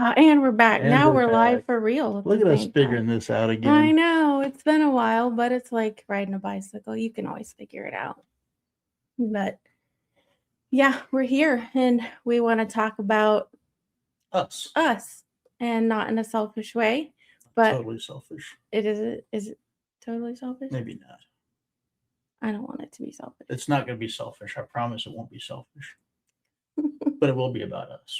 And we're back. And Now we're we're live back. for real at Look the at us same figuring time. this out I again. know. It's been a while, but it's like riding a bicycle. You can always figure it out. But yeah, we're here and we want to talk about Us. us and not in a selfish way, but Totally selfish. is it totally selfish? Maybe not. I don't want it to be selfish. It's not going to be selfish. I promise it won't be selfish. But it will be about us.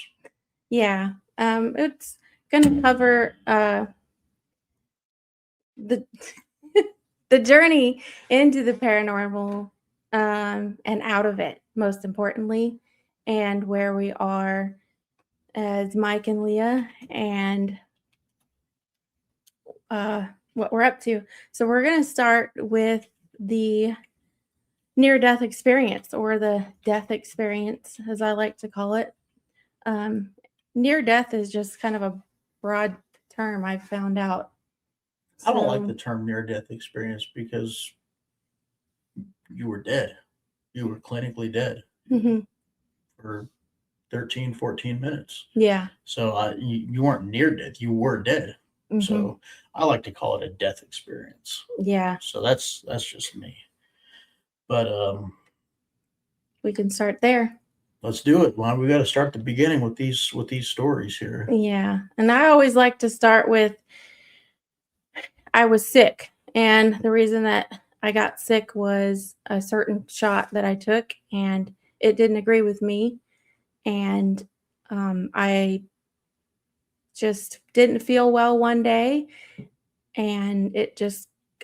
Yeah. It's going to cover the the journey into the paranormal and out of it, most importantly, and where we are as Mike and Leah, and what we're up to. So we're going to start with the near-death experience, or the death experience, as I like to call it. Near death is just kind of a broad term, I've found out. I don't like the term near death experience because you were dead. You were clinically dead for 13, 14 minutes. Yeah. So you weren't near death. You were dead. So I like to call it a death experience. Yeah. So that's just me. But we can start there. Let's do it. Well, we got to start the beginning with these stories here. Yeah. And I always like to start with, I was sick. And the reason that I got sick was a certain shot that I took, and it didn't agree with me. And I just didn't feel well one day. And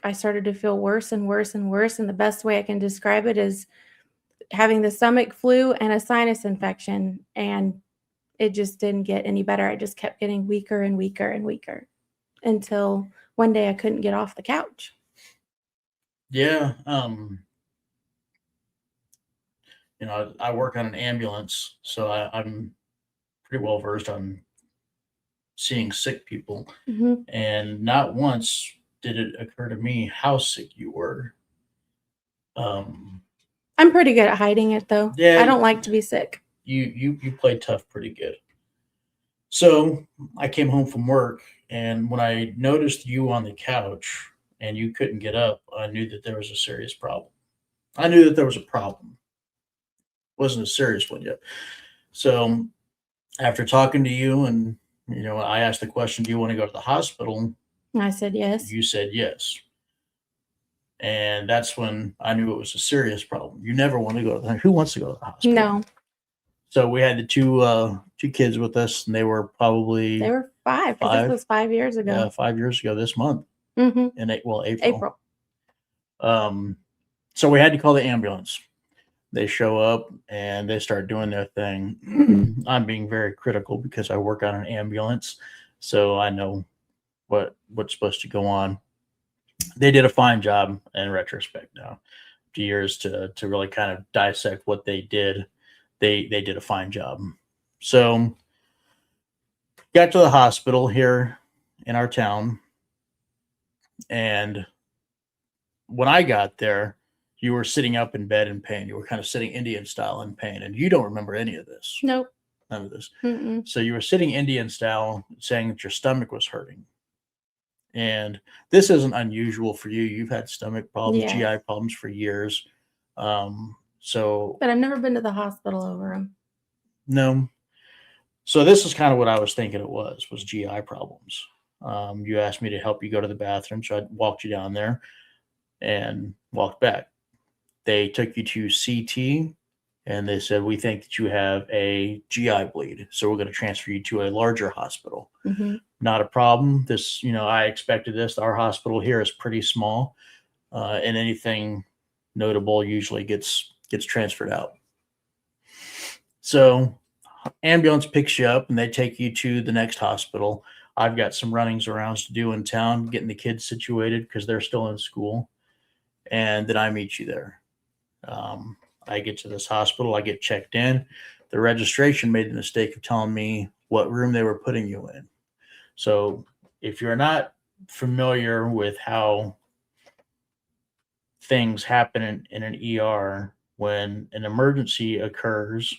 I started to feel worse and worse and worse. And the best way I can describe it is having the stomach flu and a sinus infection. And it just didn't get any better. I just kept getting weaker and weaker and weaker until one day I couldn't get off the couch. Yeah. I work on an ambulance, so I'm pretty well versed on seeing sick people. And not once did it occur to me how sick you were. I'm pretty good at hiding it, though. Yeah, I don't like to be sick. You played tough pretty good. So I came home from work, and when I noticed you on the couch and you couldn't get up, I knew that there was a serious problem. I knew that there was a problem. It wasn't a serious one yet. So after talking to you, and I asked the question, "Do you want to go to the hospital?" I said yes. You said yes. And that's when I knew it was a serious problem. You never want to go to the Who wants to go to the hospital? No. So we had the two kids with us, and they were 5, because this was 5 years ago. Yeah, 5 years ago this month. In April. So we had to call the ambulance. They show up and they start doing their thing. I'm being very critical because I work on an ambulance, so I know what's supposed to go on. They did a fine job in retrospect now. After years to really kind of dissect what they did, they did a fine job. So got to the hospital here in our town, and when I got there, you were sitting up in bed in pain. You were kind of sitting Indian style in pain, and you don't remember any of this. Nope. None of this. So you were sitting Indian style, saying that your stomach was hurting. And this isn't unusual for you. You've had stomach problems, GI problems for years. But I've never been to the hospital over them. No. So this is kind of what I was thinking it was GI problems. You asked me to help you go to the bathroom, so I walked you down there and walked back. They took you to CT, and they said, "We think that you have a GI bleed, so we're going to transfer you to a larger hospital." Not a problem. This, I expected this. Our hospital here is pretty small, and anything notable usually gets transferred out. So ambulance picks you up, and they take you to the next hospital. I've got some runnings arounds to do in town, getting the kids situated because they're still in school, and then I meet you there. I get to this hospital, I get checked in. The registration made the mistake of telling me what room they were putting you in. So if you're not familiar with how things happen in an ER, when an emergency occurs,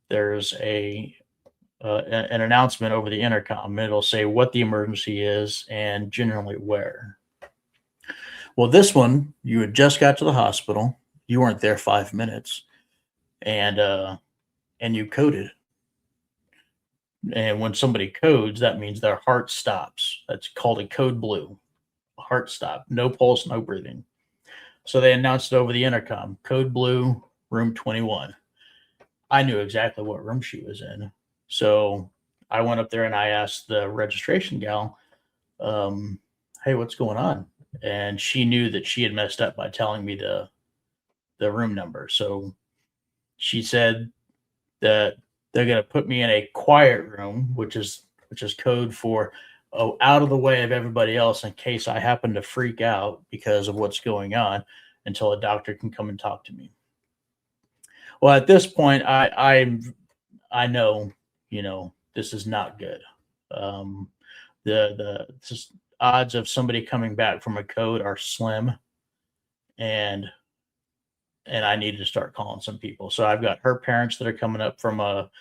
there's a an announcement over the intercom. It'll say what the emergency is and generally where. Well, this one, you had just got to the hospital. You weren't there 5 minutes, and you coded. And when somebody codes, that means their heart stops. That's called a code blue. Heart stop, no pulse, no breathing. So they announced it over the intercom. Code blue, room 21. I knew exactly what room she was in. So I went up there and I asked the registration gal, hey, what's going on? And she knew that she had messed up by telling me the room number. So she said that they're going to put me in a quiet room, which is code for out of the way of everybody else in case I happen to freak out because of what's going on until a doctor can come and talk to me. Well, at this point, I know, this is not good. The just odds of somebody coming back from a code are slim, and I needed to start calling some people. So I've got her parents that are coming up from about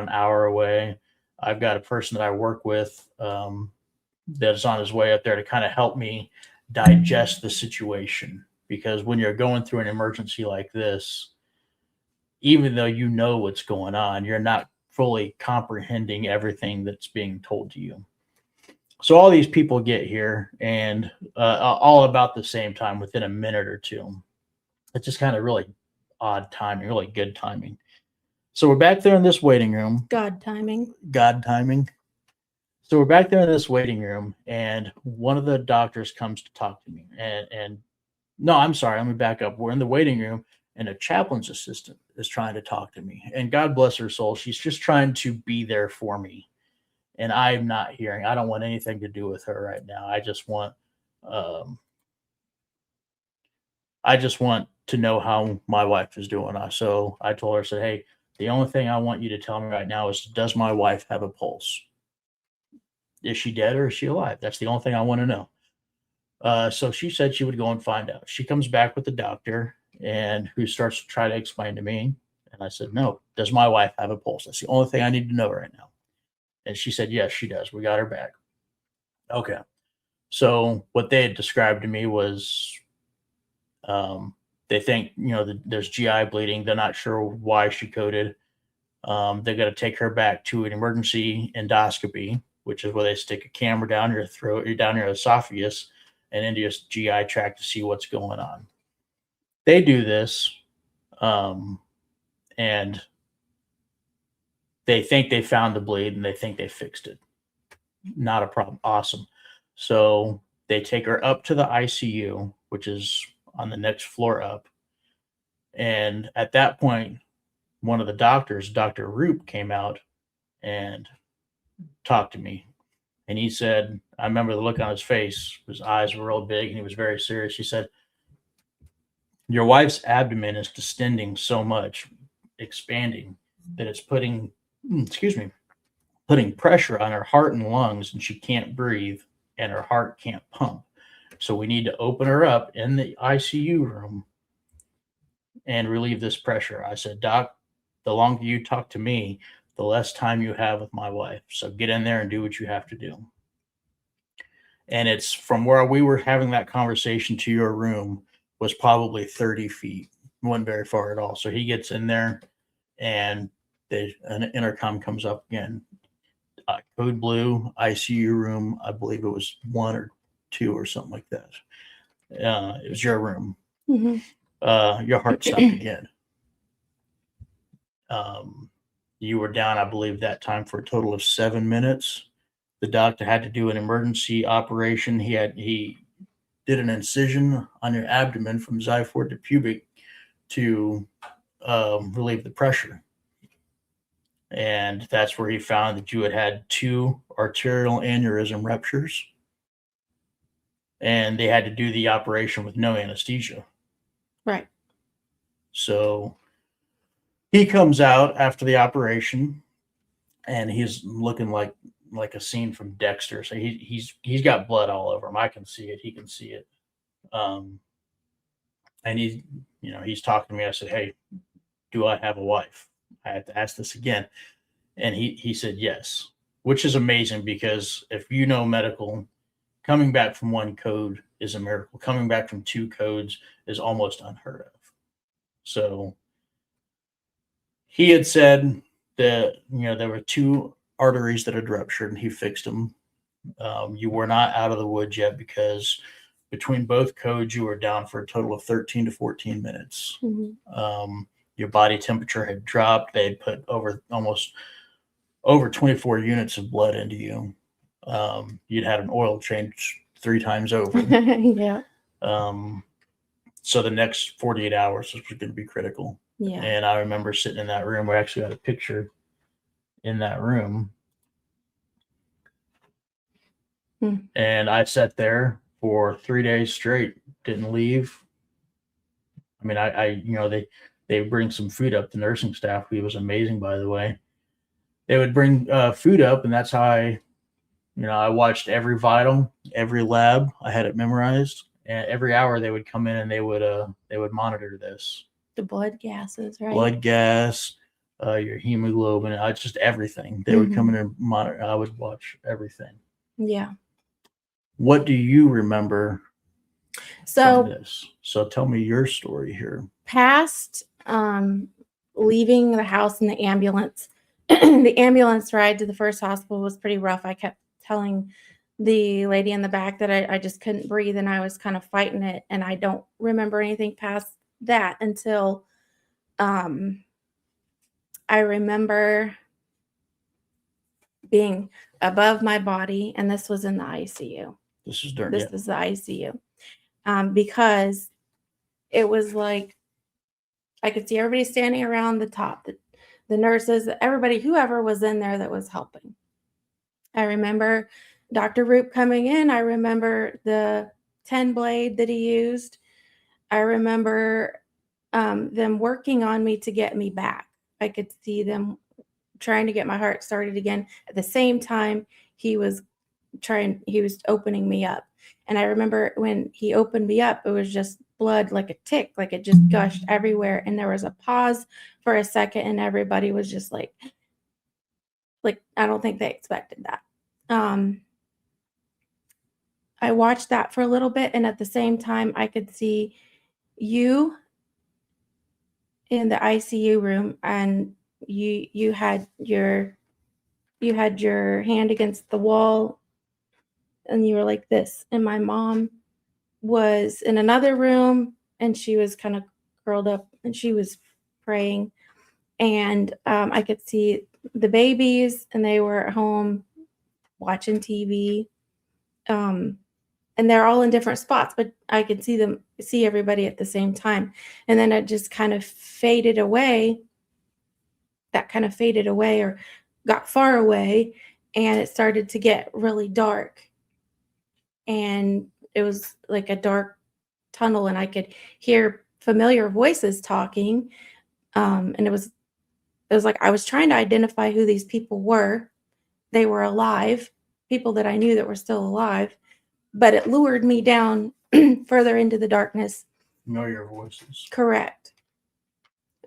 an hour away. I've got a person that I work with that's on his way up there to kind of help me digest the situation. Because when you're going through an emergency like this, even though you know what's going on, you're not fully comprehending everything that's being told to you. So all these people get here, and all about the same time, within a minute or two. It's just kind of really odd timing, really good timing. So we're back there in this waiting room. God timing. God timing. So we're back there in this waiting room, and one of the doctors comes to talk to me. And no, I'm sorry, let me back up. We're in the waiting room, and a chaplain's assistant is trying to talk to me. And God bless her soul, she's just trying to be there for me. And I'm not hearing. I don't want anything to do with her right now. I just want to know how my wife is doing. So I told her, I said, hey, the only thing I want you to tell me right now is, does my wife have a pulse? Is she dead or is she alive? That's the only thing I want to know. So she said she would go and find out. She comes back with the doctor, and who starts to try to explain to me. And I said, no, does my wife have a pulse? That's the only thing I need to know right now. And she said, yes, she does. We got her back. Okay. So what they had described to me was they think, there's GI bleeding. They're not sure why she coded. They're going to take her back to an emergency endoscopy, which is where they stick a camera down your throat, down your esophagus, and into your GI tract to see what's going on. They do this, and they think they found the bleed, and they think they fixed it. Not a problem. Awesome. So they take her up to the ICU, which is on the next floor up. And at that point, one of the doctors, Dr. Roop, came out and talked to me. And he said, I remember the look on his face. His eyes were real big, and he was very serious. He said, your wife's abdomen is distending so much, expanding, that it's putting pressure on her heart and lungs, and she can't breathe, and her heart can't pump. So we need to open her up in the ICU room and relieve this pressure. I said, Doc, the longer you talk to me, the less time you have with my wife. So get in there and do what you have to do. And it's from where we were having that conversation to your room was probably 30 feet. It wasn't very far at all. So he gets in there, and an intercom comes up again. Code blue, ICU room. I believe it was 1 or 2 or something like that. It was your room. Mm-hmm. Your heart stopped again. You were down, I believe, that time for a total of 7 minutes. The doctor had to do an emergency operation. He did an incision on your abdomen from xiphoid to pubic to relieve the pressure. And that's where he found that you had 2 arterial aneurysm ruptures. And they had to do the operation with no anesthesia. Right. So he comes out after the operation, and he's looking like a scene from Dexter. So he's got blood all over him. I can see it. He can see it. And he's talking to me. I said, hey, do I have a wife? I had to ask this again. And he said yes, which is amazing because if you know medical, coming back from one code is a miracle. Coming back from two codes is almost unheard of. So he had said that there were two arteries that had ruptured, and he fixed them. You were not out of the woods yet because between both codes you were down for a total of 13 to 14 minutes. Your body temperature had dropped. They had put almost over 24 units of blood into you. You'd had an oil change 3 times over. Yeah. So the next 48 hours was going to be critical. Yeah. And I remember sitting in that room. We actually had a picture in that room. And I sat there for 3 days straight, didn't leave. I mean, they bring some food up. The nursing staff, he was amazing, by the way. They would bring food up, and that's how I watched every vital, every lab. I had it memorized. And every hour they would come in and they would monitor this. The blood gases, right? Blood gas, your hemoglobin, just everything. They would come in and monitor. I would watch everything. Yeah. What do you remember from this? So tell me your story here. Past leaving the house in the ambulance, the ambulance ride to the first hospital was pretty rough. I kept telling the lady in the back that I just couldn't breathe and I was kind of fighting it. And I don't remember anything past that until I remember being above my body, and this was in the ICU. This is during This is the ICU. Because it was like I could see everybody standing around the top, the nurses, everybody, whoever was in there that was helping. I remember Dr. Roop coming in. I remember the 10 blade that he used. I remember them working on me to get me back. I could see them trying to get my heart started again. At the same time, he was opening me up. And I remember when he opened me up, it was just blood like a tick, like it just gushed everywhere. And there was a pause for a second, and everybody was just like I don't think they expected that. I watched that for a little bit, and at the same time, I could see you in the ICU room, and you had your hand against the wall, and you were like this. And my mom was in another room, and she was kind of curled up, and she was praying. And I could see the babies, and they were at home watching TV. And they're all in different spots, but I could see everybody at the same time. And then it just kind of faded away. That kind of faded away or got far away, and it started to get really dark. And it was like a dark tunnel, and I could hear familiar voices talking. And it was like I was trying to identify who these people were. They were alive, people that I knew that were still alive. But it lured me down further into the darkness. Familiar voices. Correct.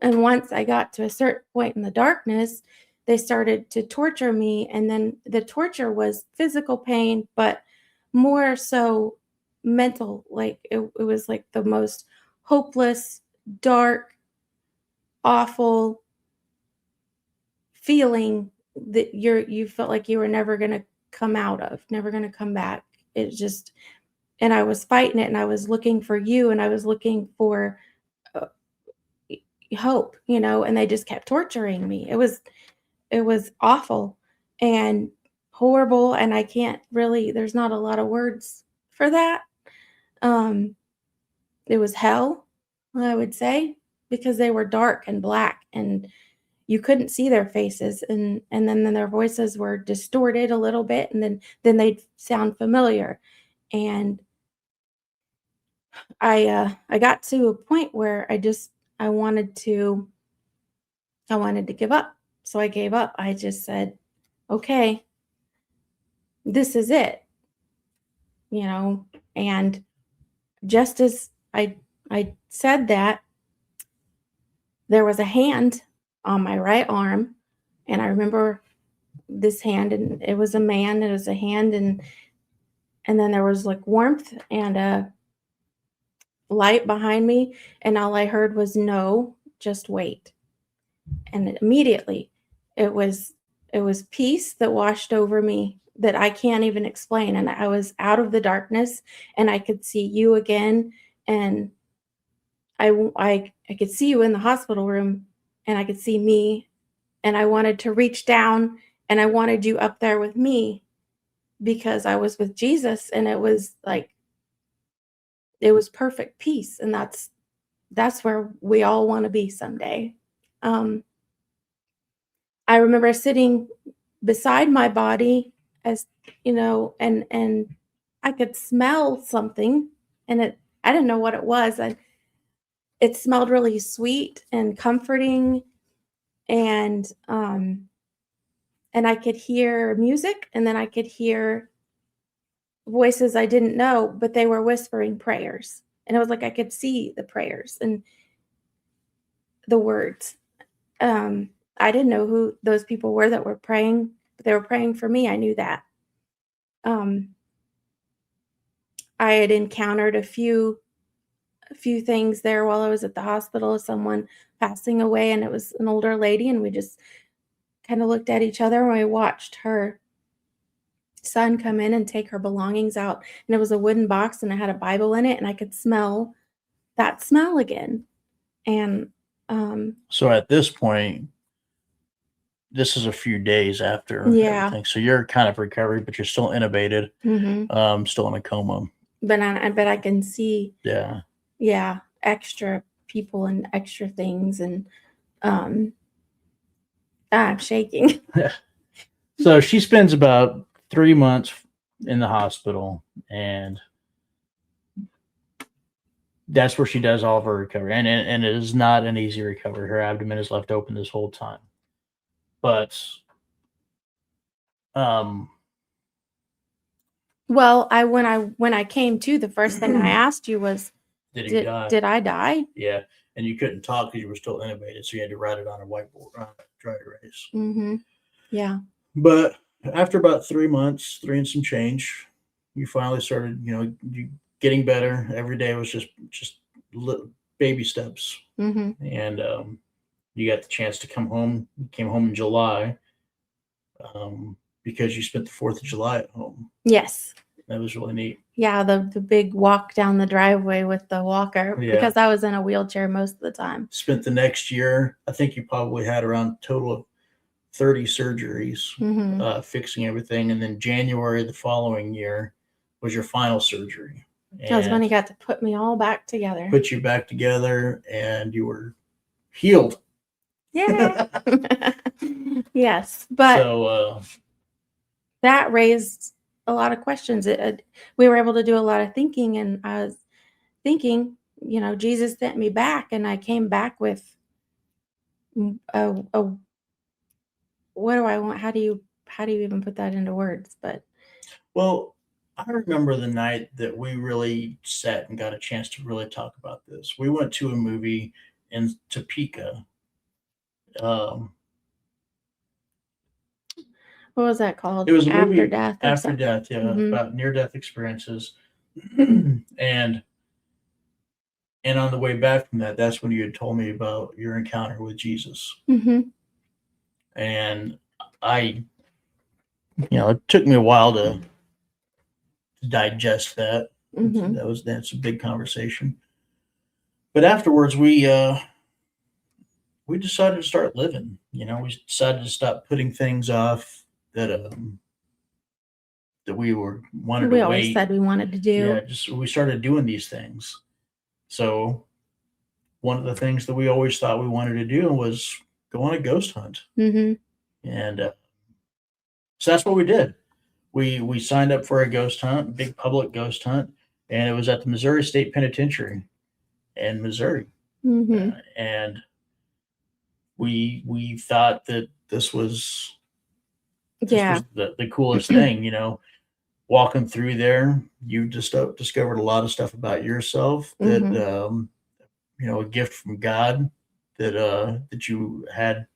And once I got to a certain point in the darkness, they started to torture me. And then the torture was physical pain, but more so mental. Like it was like the most hopeless, dark, awful feeling that you felt like you were never going to come out of, never going to come back. It just, and I was fighting it, and I was looking for you, and I was looking for hope, and they just kept torturing me. It was awful and horrible, and I can't really, there's not a lot of words for that. It was hell, I would say, because they were dark and black, and you couldn't see their faces, and then their voices were distorted a little bit, and then they'd sound familiar. And I got to a point where I wanted to give up. So I gave up. I just said, okay, this is it. And just as I said that, there was a hand on my right arm, And I remember this hand, and it was a man, it was a hand, and then there was like warmth and a light behind me, and all I heard was, no, just wait. And immediately it was it was peace that washed over me that I can't even explain, and I was out of the darkness, and I could see you again, and I could see you in the hospital room, and I could see me, and I wanted to reach down, and I wanted you up there with me because I was with Jesus, and it was like it was perfect peace, and that's where we all want to be someday. Um, I remember sitting beside my body, as and I could smell something, and I didn't know what it was. It smelled really sweet and comforting, and I could hear music, and then I could hear voices I didn't know, but they were whispering prayers. And it was like I could see the prayers and the words. Um, I didn't know who those people were that were praying, but they were praying for me. I knew that. Um, I had encountered a few things there while I was at the hospital, someone passing away, and it was an older lady, and we just kind of looked at each other and we watched her son come in and take her belongings out, and it was a wooden box and it had a Bible in it, and I could smell that smell again. And So at this point, this is a few days after yeah. everything. So you're kind of recovered, but you're still intubated, still in a coma. But I can see, Yeah. extra people and extra things, and I'm shaking. So she spends about 3 months in the hospital, and that's where she does all of her recovery. And it is not an easy recovery. Her abdomen is left open this whole time. But Well, when I came to, the first thing I asked you was, did he die? Did I die? Yeah, and you couldn't talk because you were still intubated, so you had to write it on a whiteboard, dry erase. Yeah. But after about 3 months, three and some change, you finally started, you getting better. Every day was just little baby steps, and you got the chance to come home. You came home in July, because you spent the 4th of July at home. Yes. That was really neat. Yeah, the big walk down the driveway with the walker, because I was in a wheelchair most of the time. Spent the next year, I think you probably had around a total of 30 surgeries, fixing everything. And then January the following year was your final surgery. That was when he got to put me all back together. Put you back together, and you were healed. Yeah. Yes. But So that raised a lot of questions. We were able to do a lot of thinking, and I was thinking, Jesus sent me back, and I came back with a what do I want? How do you even put that into words? But well, I remember the night that we really sat and got a chance to really talk about this. We went to a movie in Topeka. What was that called? It was a After movie Death. After Death, yeah, about near-death experiences. and on the way back from that, that's when you had told me about your encounter with Jesus. And I, it took me a while to digest that. That's a big conversation. But afterwards, we decided to start living. We decided to stop putting things off that we wanted to wait. We always said we wanted to do. Yeah, we started doing these things. So one of the things that we always thought we wanted to do was go on a ghost hunt. And so that's what we did. We signed up for a ghost hunt, big public ghost hunt, and it was at the Missouri State Penitentiary in Missouri. And we thought that this was the coolest thing. Walking through there, you just discovered a lot of stuff about yourself that a gift from God that you had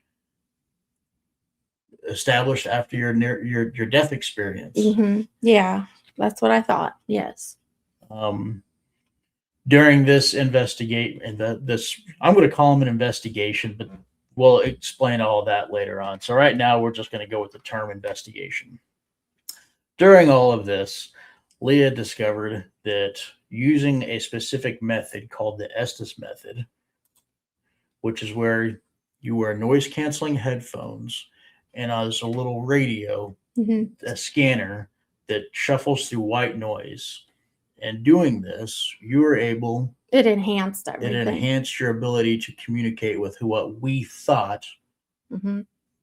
established after your death experience. Yeah, that's what I thought. Yes. During this investigate and this, I'm going to call them an investigation, but we'll explain all that later on. So right now we're just going to go with the term investigation. During all of this, Leah discovered that using a specific method called the Estes method, which is where you wear noise canceling headphones and there's a little radio, a scanner that shuffles through white noise. And doing this, you were able. It enhanced everything. It enhanced your ability to communicate with what we thought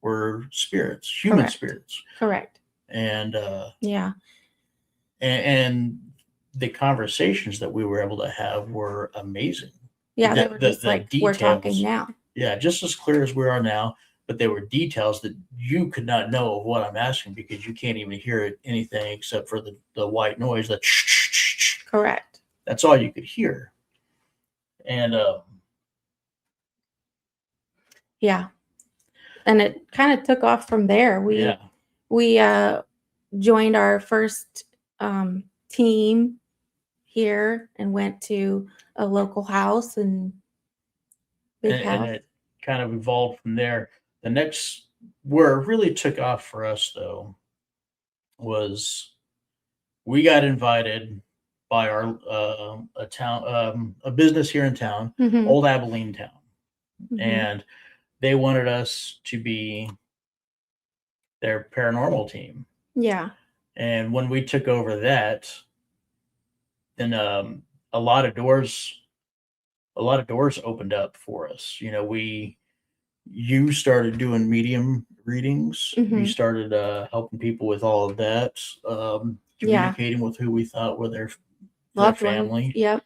were spirits, human spirits. Correct. And yeah. And the conversations that we were able to have were amazing. Yeah, they were just like details, we're talking now. Yeah, just as clear as we are now, but they were details that you could not know of what I'm asking because you can't even hear anything except for the white noise. That correct. That's all you could hear. And yeah, and it kind of took off from there. We joined our first team here and went to a local house and it kind of evolved from there. The next where it really took off for us though was we got invited by our a business here in town, Old Abilene Town, and they wanted us to be their paranormal team. Yeah. And when we took over that, then a lot of doors opened up for us. You know, you started doing medium readings. You started helping people with all of that, communicating with who we thought were their family. Yep.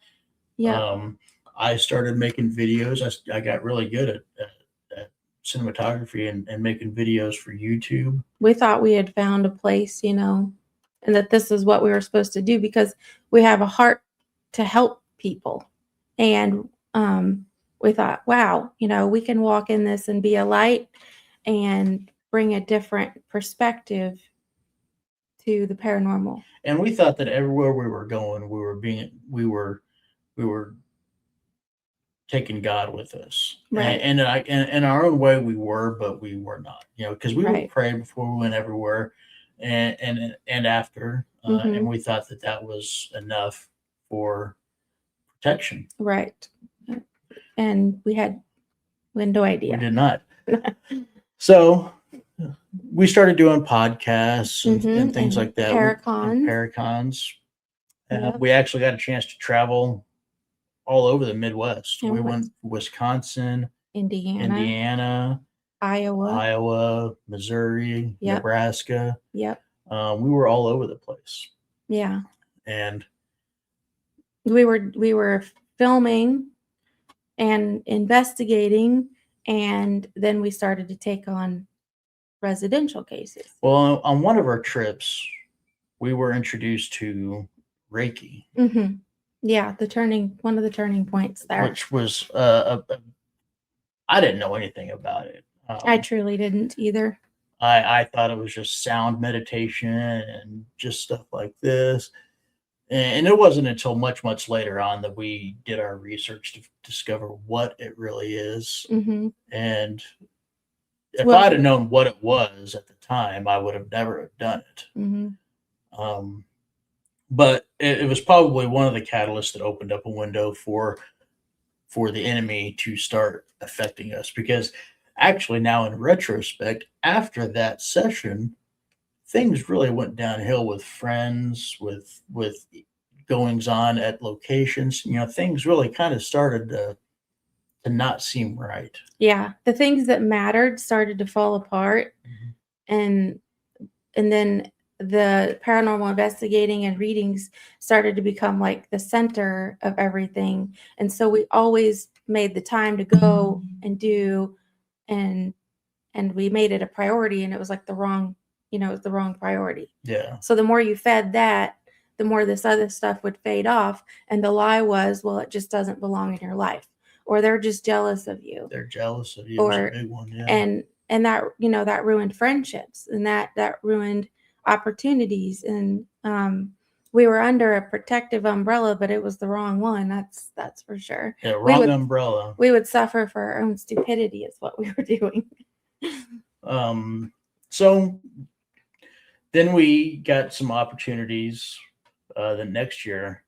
I started making videos. I got really good at cinematography and making videos for YouTube. We thought we had found a place, and that this is what we were supposed to do because we have a heart to help people. And we thought, wow, we can walk in this and be a light and bring a different perspective to the paranormal. And we thought that everywhere we were going, we were taking God with us. Right. And in our own way we were, but we were not, because we would pray before we went everywhere and after, and we thought that was enough for protection. Right. And we had no idea. We did not. So we started doing podcasts and things like that. Paracons. We actually got a chance to travel all over the Midwest. We went to Wisconsin, Indiana, Iowa, Missouri, Nebraska. Yep. We were all over the place. Yeah. And we were filming and investigating, and then we started to take on residential cases. Well, on one of our trips, we were introduced to Reiki. Yeah, one of the turning points there. Which was, I didn't know anything about it. I truly didn't either. I thought it was just sound meditation and just stuff like this. And it wasn't until much, much later on that we did our research to discover what it really is. And if I'd have known what it was at the time, I would have never done it. But it was probably one of the catalysts that opened up a window for the enemy to start affecting us. Because actually now in retrospect, after that session, things really went downhill with friends, with goings on at locations. Things really kind of started to not seem right. Yeah, the things that mattered started to fall apart, and then the paranormal investigating and readings started to become like the center of everything. And so we always made the time to go and do, and we made it a priority, and it was like the wrong priority. Yeah. So the more you fed that, the more this other stuff would fade off. And the lie was, well, it just doesn't belong in your life, or they're just jealous of you. They're jealous of you. Or, a big one, yeah. And and that, you know, that ruined friendships, and that ruined opportunities. And we were under a protective umbrella, but it was the wrong one. That's for sure. Yeah, wrong umbrella. We would suffer for our own stupidity is what we were doing. So then we got some opportunities. The next year,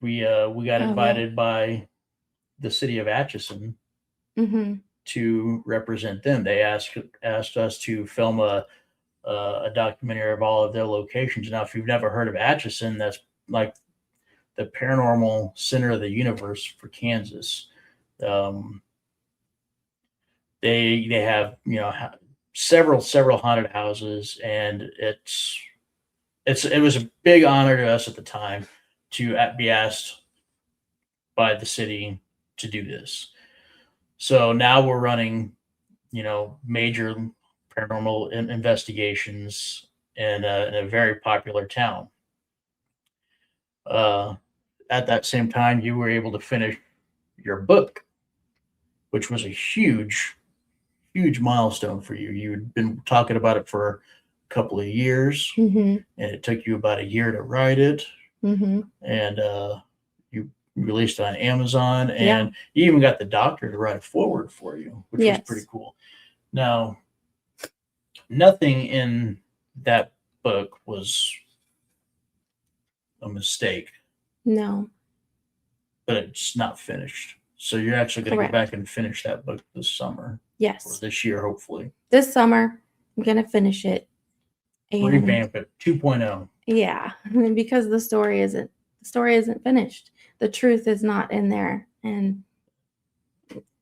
we got invited by the city of Atchison to represent them. They asked us to film a documentary of all of their locations. Now, if you've never heard of Atchison, that's like the paranormal center of the universe for Kansas. They have, you know, several haunted houses, and it was a big honor to us at the time to be asked by the city to do this. So now we're running, you know, major paranormal investigations in a very popular town. At that same time, you were able to finish your book, which was a huge milestone for you. You'd been talking about it for a couple of years, and it took you about a year to write it. And you released it on Amazon, and you even got the doctor to write a foreword for you, which was pretty cool. Now, nothing in that book was a mistake. No. But it's not finished. So you're actually going to go back and finish that book this summer. Yes. Or this year, hopefully. This summer, I'm going to finish it. And revamp it 2.0. Yeah. Because the story isn't finished. The truth is not in there. And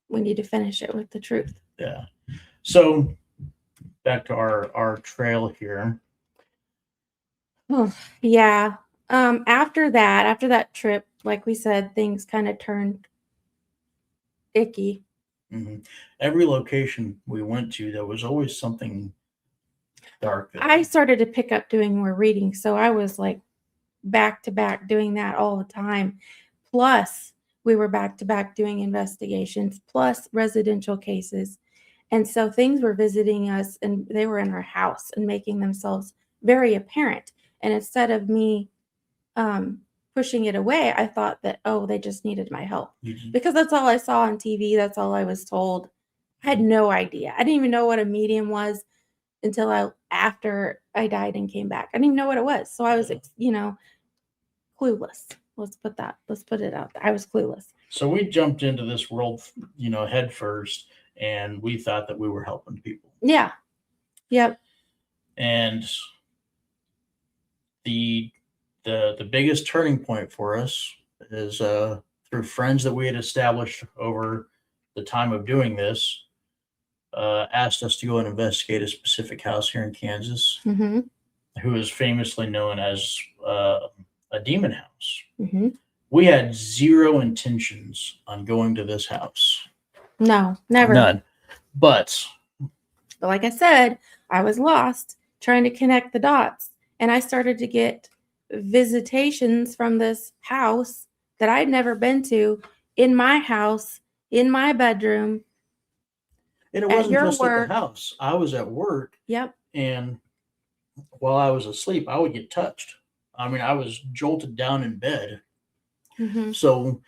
we need to finish it with the truth. Yeah. So back to our trail here. Oh, yeah. After that trip, like we said, things kind of turned icky. Every location we went to, there was always something dark there. I started to pick up doing more reading, so I was like back to back doing that all the time. Plus, we were back to back doing investigations, plus residential cases. And so things were visiting us, and they were in our house and making themselves very apparent. And instead of me pushing it away, I thought that, oh, they just needed my help. Because that's all I saw on TV. That's all I was told. I had no idea. I didn't even know what a medium was until after I died and came back. I didn't even know what it was. So I was, you know, clueless. Let's put it out there. I was clueless. So we jumped into this world, you know, head first, and we thought that we were helping people. Yeah. Yep. And the biggest turning point for us is through friends that we had established over the time of doing this, asked us to go and investigate a specific house here in Kansas, who is famously known as a demon house. We had zero intentions on going to this house. No, never. None. But like I said, I was lost trying to connect the dots, and I started to get visitations from this house that I'd never been to, in my house, in my bedroom. And it wasn't just at the house. I was at work. Yep. And while I was asleep, I would get touched. I mean, I was jolted down in bed. So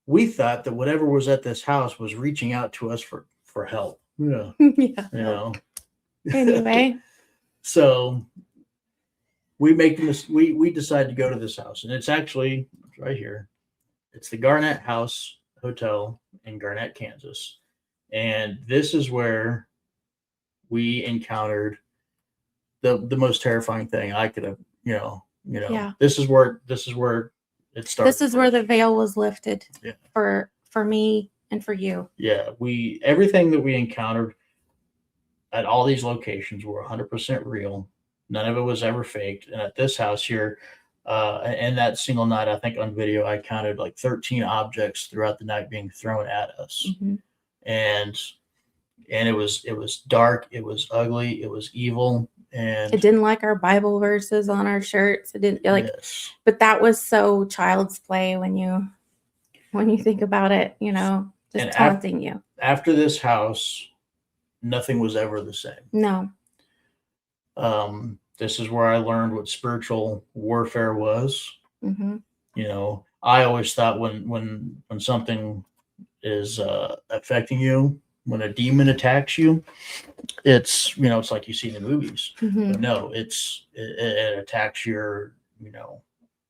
we thought that whatever was at this house was reaching out to us for help. Yeah. You know. Anyway. So we decide to go to this house, and it's actually right here. It's the Garnett House Hotel in Garnett, Kansas. And this is where we encountered the most terrifying thing I could have, you know. Yeah. This is where it started. This is where the veil was lifted for me and for you. Yeah, everything that we encountered at all these locations were 100% real. None of it was ever faked. And at this house here, and that single night, I think on video, I counted like 13 objects throughout the night being thrown at us. And it was dark, it was ugly, it was evil, and it didn't like our Bible verses on our shirts. It didn't like, but that was so child's play when you think about it, you know. just And taunting you. after this house, nothing was ever the same. No. This is where I learned what spiritual warfare was. Mm-hmm. You know, I always thought when something is affecting you, when a demon attacks you, it's it's like you see in the movies. Mm-hmm. But no, it attacks your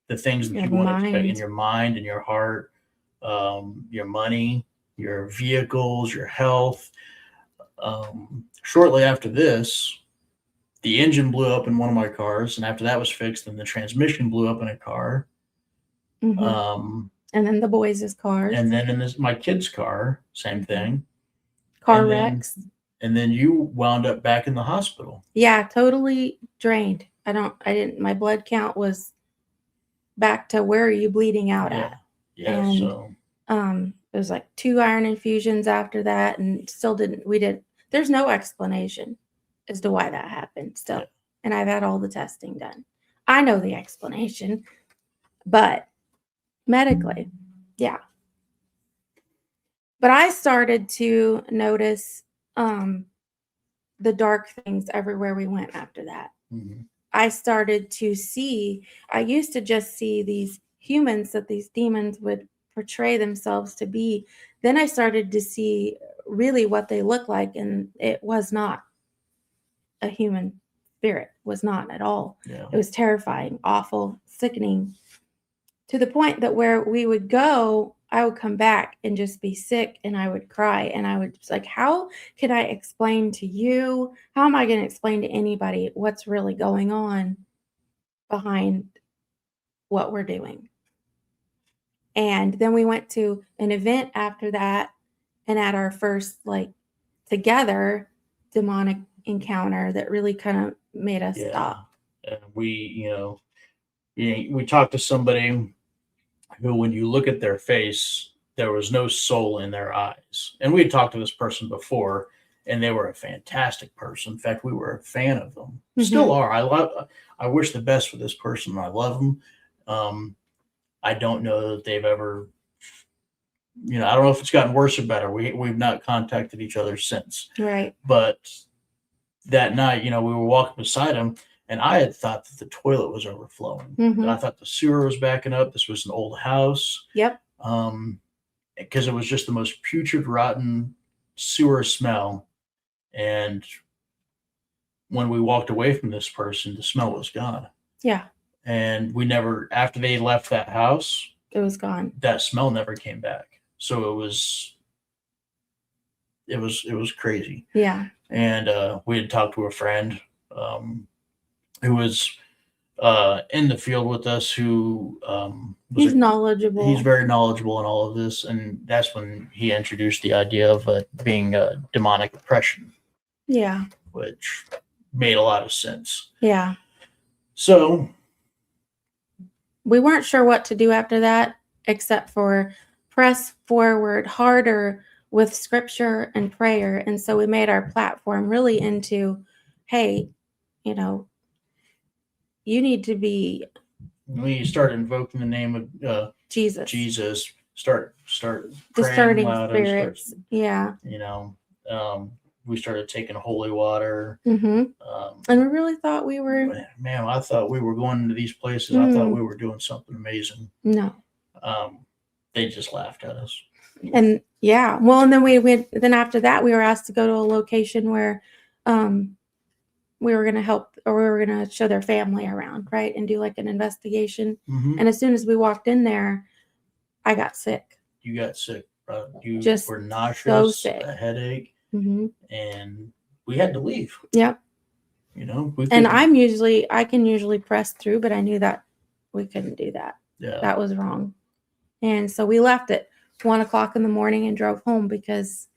the things that Your you want to expect in mind. your mind and your heart, your money, your vehicles, your health. Shortly after this, the engine blew up in one of my cars, and after that was fixed, then the transmission blew up in a car. Mm-hmm. And then the boys' cars. And then in my kid's car, same thing. Car wrecks. And then you wound up back in the hospital. Yeah, totally drained. My blood count was back to where are you bleeding out at? Yeah. And So it was like 2 iron infusions after that, and still there's no explanation as to why that happened still. Yeah. And I've had all the testing done. I know the explanation, but medically, yeah. But I started to notice the dark things everywhere we went after that. Mm-hmm. I started to see, I used to just see these humans that these demons would portray themselves to be. Then I started to see really what they look like, and it was not a human spirit, was not at all. Yeah. It was terrifying, awful, sickening, to the point that where we would go, I would come back and just be sick, and I would cry, and I would just like, how can I explain to you? How am I going to explain to anybody what's really going on behind what we're doing? And then we went to an event after that, and at our first together demonic encounter that really kind of made us stop. And we talked to somebody who, when you look at their face, there was no soul in their eyes. And we had talked to this person before, and they were a fantastic person. In fact, we were a fan of them. Mm-hmm. Still are. I wish the best for this person. I love them. I don't know that they've ever, I don't know if it's gotten worse or better. We've not contacted each other since. Right. But that night, we were walking beside him, and I had thought that the toilet was overflowing. Mm-hmm. I thought the sewer was backing up. This was an old house. Yep. Because it was just the most putrid, rotten sewer smell. And when we walked away from this person, the smell was gone. Yeah. And we never, after they left that house, it was gone. That smell never came back. So it was crazy. Yeah. And we had talked to a friend who was in the field with us, who he's knowledgeable. He's very knowledgeable in all of this, and that's when he introduced the idea of being demonic oppression. Yeah. Which made a lot of sense. Yeah. So we weren't sure what to do after that, except for press forward harder with scripture and prayer. And so we made our platform really into, hey, you need to be. We start invoking the name of Jesus. Jesus. Start discerning spirits. Yeah. We started taking holy water. Mm-hmm. And we really thought we were. Man, I thought we were going to these places. I thought we were doing something amazing. No. They just laughed at us. And yeah, well, and then we went. Then after that, we were asked to go to a location where, we were going to help, or we were going to show their family around, right, and do like an investigation. Mm-hmm. And as soon as we walked in there, I got sick. You got sick, bro. You just were nauseous, so sick. A headache. Mm-hmm. And we had to leave. Yep. And I can usually press through, but I knew that we couldn't do that. Yeah. That was wrong. And so we left at 1:00 in the morning and drove home because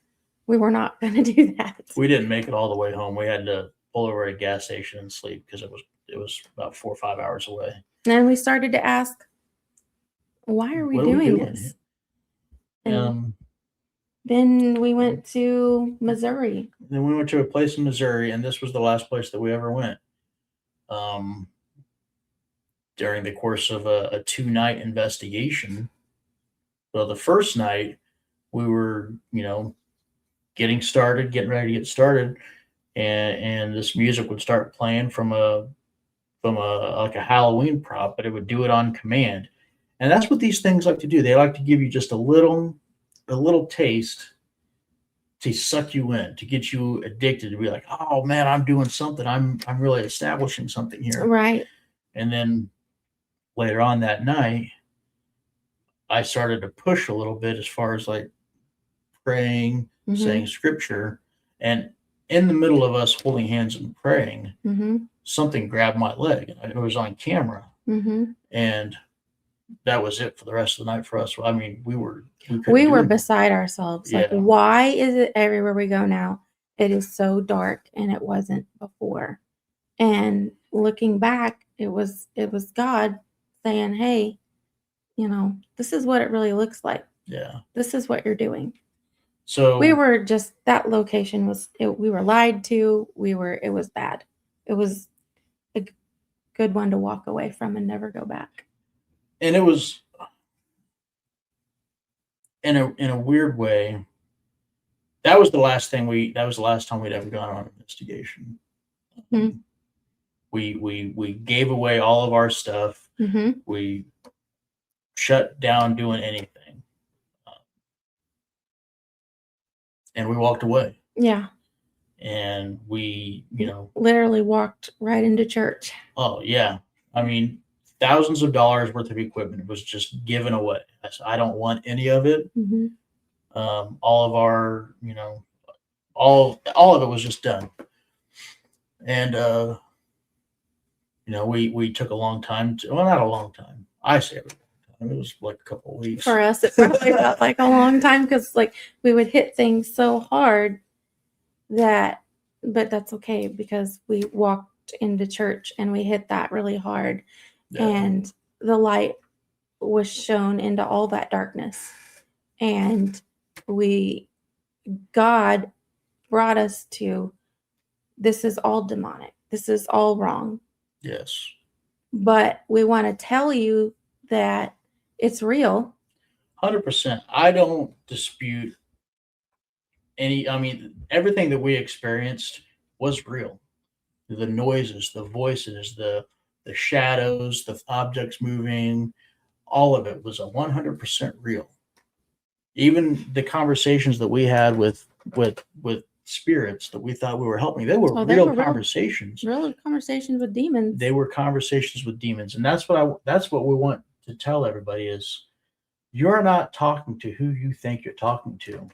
we were not going to do that. We didn't make it all the way home. We had to pull over at a gas station and sleep because it was about 4 or 5 hours away. And then we started to ask, why are we doing this? Then we went to Missouri. Then we went to a place in Missouri, and this was the last place that we ever went. During the course of a 2-night investigation. Well, the first night, we were, getting started, getting ready to get started, and this music would start playing from a like a Halloween prop, but it would do it on command. And that's what these things like to do. They like to give you just a little taste to suck you in, to get you addicted, to be like, oh man, I'm doing something. I'm really establishing something here. Right. And then later on that night, I started to push a little bit as far as like praying, Mm-hmm. saying scripture, and in the middle of us holding hands and praying, Mm-hmm. something grabbed my leg, and it was on camera, Mm-hmm. and that was it for the rest of the night for us. I mean, we couldn't We do were anything. beside ourselves. Like, Yeah, why is it everywhere we go now, it is so dark and it wasn't before? And looking back, it was God saying, hey, this is what it really looks like. yeah. This is what you're doing. So We were just, that location was, we were lied to. It was bad. It was a good one to walk away from and never go back. and it was in a weird way. That was the last thing that was the last time we'd ever gone on an investigation. Mhm. We gave away all of our stuff. Mm-hmm. We shut down doing anything, and we walked away. Yeah. And we, Literally walked right into church. oh yeah, I mean, thousands of dollars worth of equipment was just given away. I said, I don't want any of it. Mm-hmm. All of our, all of it was just done. And we took a long time well, not a long time. I say it was like a couple of weeks. For us, it probably felt like a long time because like we would hit things so hard but that's okay because we walked into church and we hit that really hard. Yeah. And the light was shown into all that darkness. And God brought us to, this is all demonic. This is all wrong. Yes. But we want to tell you that it's real. 100%. I don't dispute I mean, everything that we experienced was real. The noises, the voices, the shadows, the objects moving, all of it was 100% real. Even the conversations that we had with spirits that we thought we were helping, they were real conversations. Real conversations with demons. They were conversations with demons, and that's what we want to tell everybody is you're not talking to who you think you're talking to.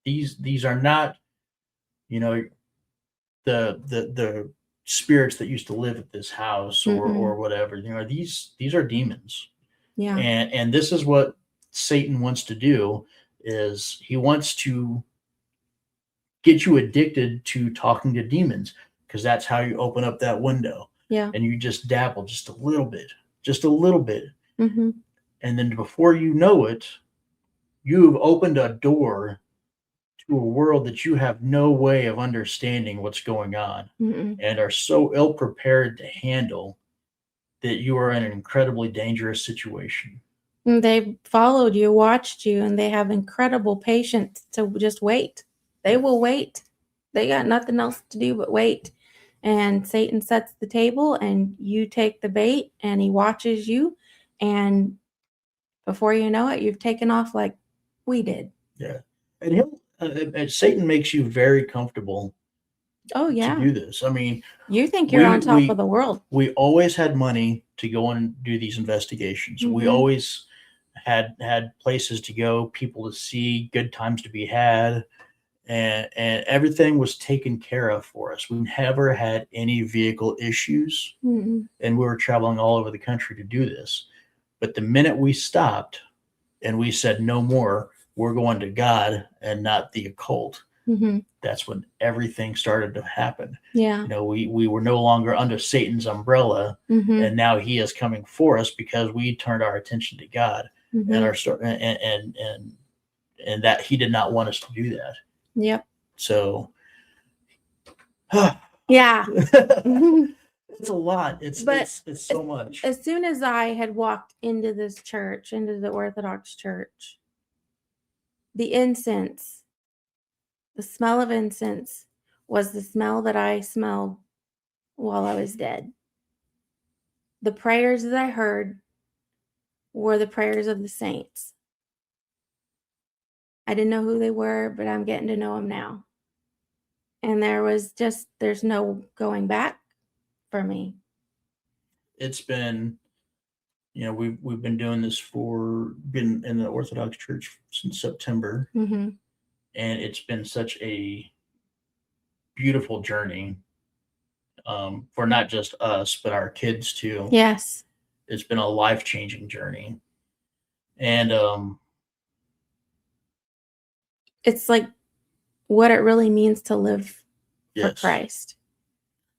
These are not, the spirits that used to live at this house or whatever. These are demons. Yeah. And this is what Satan wants to do is he wants to get you addicted to talking to demons because that's how you open up that window. Yeah. And you just dabble just a little bit. Mm-hmm. And then before you know it, you've opened a door to a world that you have no way of understanding what's going on and are so ill prepared to handle that you are in an incredibly dangerous situation. They followed you, watched you, and they have incredible patience to just wait. They will wait. They got nothing else to do but wait. And Satan sets the table and you take the bait and he watches you. And before you know it, you've taken off like we did. Yeah. And Satan makes you very comfortable. Oh, yeah. To do this. I mean, you think you're on top of the world. We always had money to go and do these investigations. We always had places to go, people to see, good times to be had, and everything was taken care of for us. We never had any vehicle issues, and we were traveling all over the country to do this. But the minute we stopped and we said no more, we're going to God and not the occult. That's when everything started to happen. Yeah. We were no longer under Satan's umbrella, and now he is coming for us because we turned our attention to God and and that he did not want us to do that. Yep. So, yeah, it's a lot. It's so much. As soon as I had walked into this church, into the Orthodox church, the incense, the smell of incense was the smell that I smelled while I was dead. The prayers that I heard were the prayers of the saints. I didn't know who they were, but I'm getting to know them now. And there's no going back for me. It's been, we've been doing this been in the Orthodox Church since September, Mm-hmm. and it's been such a beautiful journey, for not just us but our kids too. Yes. It's been a life-changing journey, and It's like what it really means to live for yes. Christ.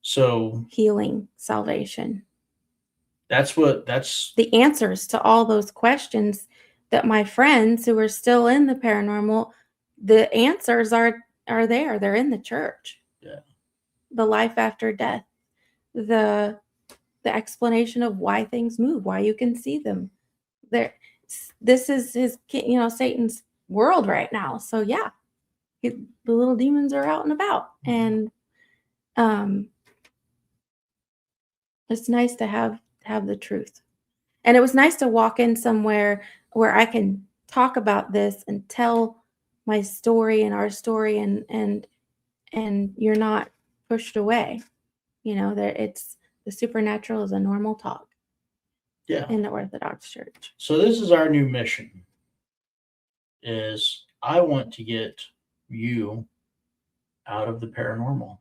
So Healing, salvation. that's the answers to all those questions that my friends who are still in the paranormal, the answers are there. They're in the church. Yeah. The life after death, the explanation of why things move, why you can see them. This is Satan's world right now. So yeah, the little demons are out and about, and it's nice to have the truth. And it was nice to walk in somewhere where I can talk about this and tell my story and our story, and you're not pushed away. That it's the supernatural is a normal talk. Yeah. In the Orthodox Church. So this is our new mission. Is I want to get you out of the paranormal.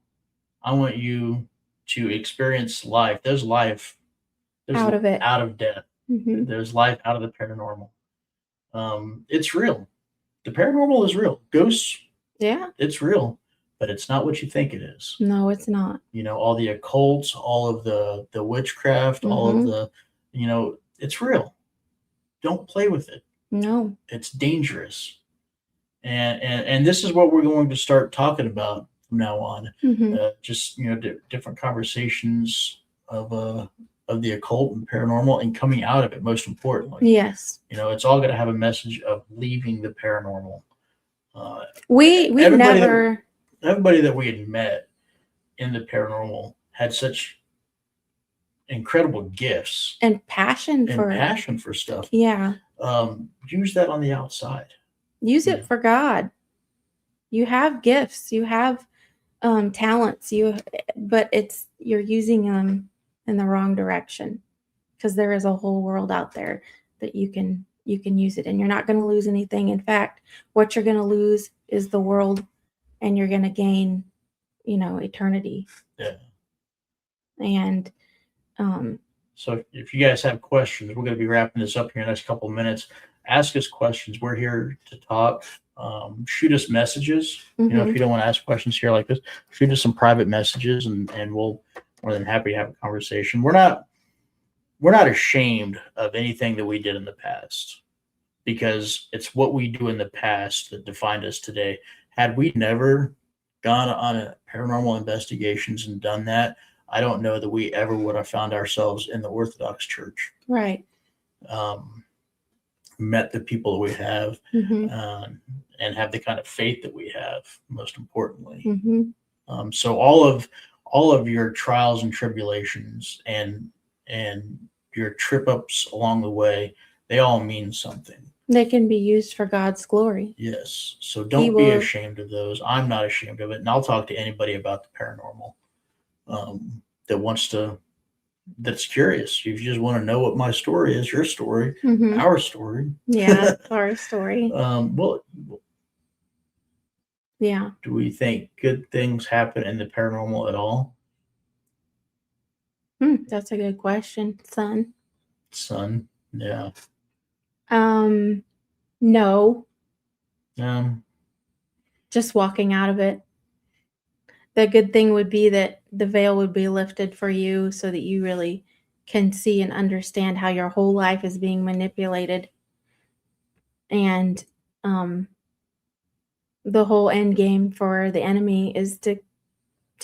I want you to experience life. There's life. There's out of it. Out of death. Mm-hmm. There's life out of the paranormal. It's real. The paranormal is real. Ghosts. Yeah. It's real, but it's not what you think it is. No, it's not. All the occults, all of the witchcraft, all of the, it's real. Don't play with it. No. It's dangerous. And this is what we're going to start talking about from now on. Mm-hmm. Just different conversations of the occult and paranormal, and coming out of it. Most importantly, yes, it's all going to have a message of leaving the paranormal. We never. Everybody that we had met in the paranormal had such incredible gifts and passion for stuff. Yeah. Use that on the outside. Use it for God. You have gifts. You have talents. But you're using them in the wrong direction, because there is a whole world out there that you can use it, and you're not going to lose anything. In fact, what you're going to lose is the world, and you're going to gain, eternity. Yeah. And so if you guys have questions, we're going to be wrapping this up here in the next couple of minutes. Ask us questions. We're here to talk. Shoot us messages. Mm-hmm. If you don't want to ask questions here like this, shoot us some private messages, and we'll more than happy to have a conversation. We're not ashamed of anything that we did in the past, because it's what we do in the past that defined us today. Had we never gone on a paranormal investigations and done that, I don't know that we ever would have found ourselves in the Orthodox Church. Right. Met the people that we have, mm-hmm. And have the kind of faith that we have, most importantly. Mm-hmm. So all of your trials and tribulations and your trip ups along the way, they all mean something. They can be used for God's glory. Yes. So don't be ashamed of those. I'm not ashamed of it. And I'll talk to anybody about the paranormal that's curious. If you just want to know what my story is, your story, mm-hmm. our story. Yeah, our story. Well, yeah. Do we think good things happen in the paranormal at all? That's a good question, son. Yeah. No. No. Just walking out of it. The good thing would be that the veil would be lifted for you, so that you really can see and understand how your whole life is being manipulated. And the whole end game for the enemy is to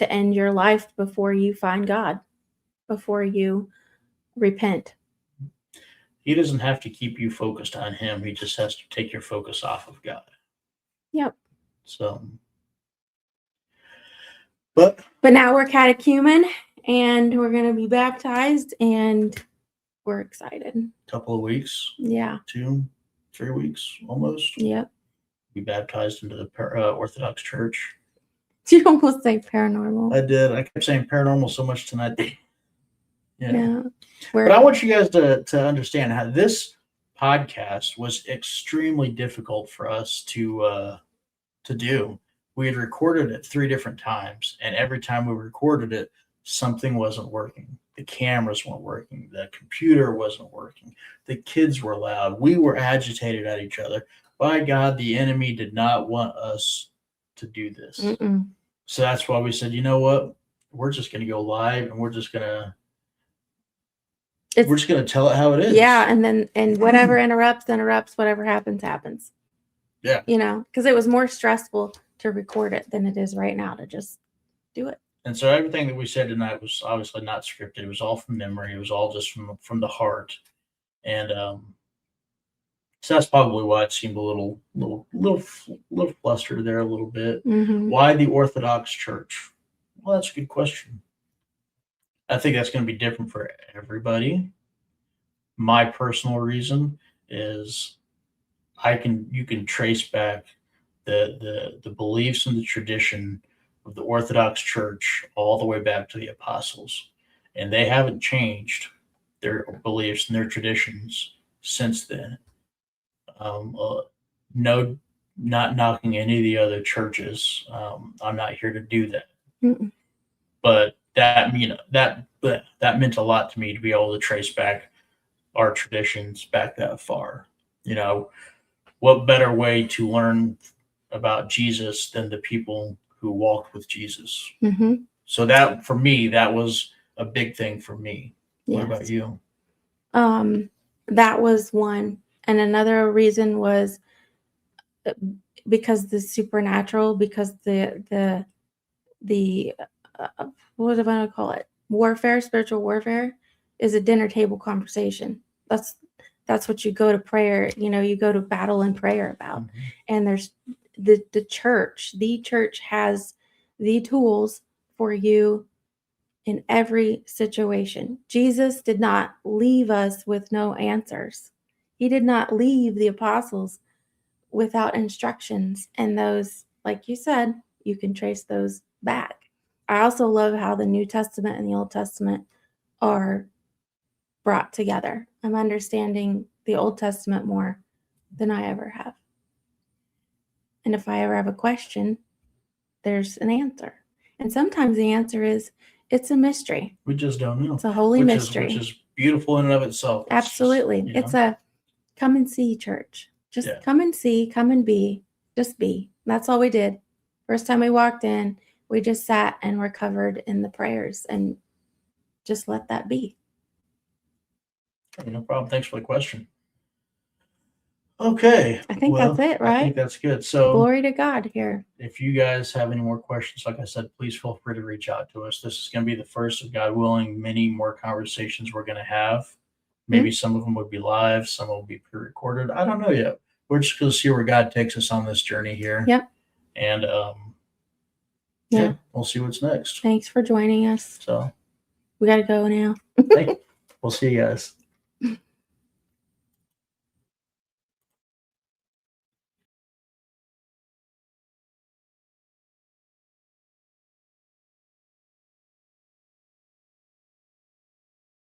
end your life before you find God, before you repent. He doesn't have to keep you focused on him. He just has to take your focus off of God. Yep. So, but now we're catechumen and we're going to be baptized and we're excited. A couple of weeks. Yeah. 2-3 weeks almost. Yep. Be baptized into the Orthodox Church. Did you almost say paranormal? I did. I kept saying paranormal so much tonight. Yeah. But I want you guys to understand how this podcast was extremely difficult for us to do. We had recorded it 3 different times, and every time we recorded it, something wasn't working. The cameras weren't working. The computer wasn't working. The kids were loud. We were agitated at each other. By God, the enemy did not want us to do this. Mm-mm. So that's why we said, you know what? We're just going to go live, and we're just going to tell it how it is. Yeah, and whatever interrupts, whatever happens. Yeah. Because it was more stressful to record it than it is right now to just do it. And so everything that we said tonight was obviously not scripted. It was all from memory. It was all just from the heart. And so that's probably why it seemed a little flustered there a little bit. Mm-hmm. Why the Orthodox Church? Well, that's a good question. I think that's going to be different for everybody. My personal reason is you can trace back the beliefs and the tradition of the Orthodox Church all the way back to the apostles, and they haven't changed their beliefs and their traditions since then. No, not knocking any of the other churches. I'm not here to do that. Mm-mm. But that meant a lot to me to be able to trace back our traditions back that far. What better way to learn about Jesus than the people who walked with Jesus? Mm-hmm. So that, for me, that was a big thing for me. Yes. What about you? That was one. And another reason was because the supernatural, because the what am I going to call it? Spiritual warfare is a dinner table conversation. That's what you go to prayer. You go to battle and prayer about. Mm-hmm. And there's the church. The church has the tools for you in every situation. Jesus did not leave us with no answers. He did not leave the apostles without instructions. And those, like you said, you can trace those back. I also love how the New Testament and the Old Testament are brought together. I'm understanding the Old Testament more than I ever have. And if I ever have a question, there's an answer. And sometimes the answer is, it's a mystery. We just don't know. It's a holy mystery. Which is beautiful in and of itself. Absolutely. It's a come and see church. Just come and see, come and be. Just be. That's all we did. First time we walked in, we just sat and were covered in the prayers and just let that be. No problem. Thanks for the question. Okay. I think that's it, right? I think that's good. So glory to God here. If you guys have any more questions, like I said, please feel free to reach out to us. This is going to be the first of, God willing, many more conversations we're going to have. Maybe some of them would be live, some will be pre-recorded. I don't know yet. We're just going to see where God takes us on this journey here. Yep. And we'll see what's next. Thanks for joining us. So we got to go now. We'll see you guys.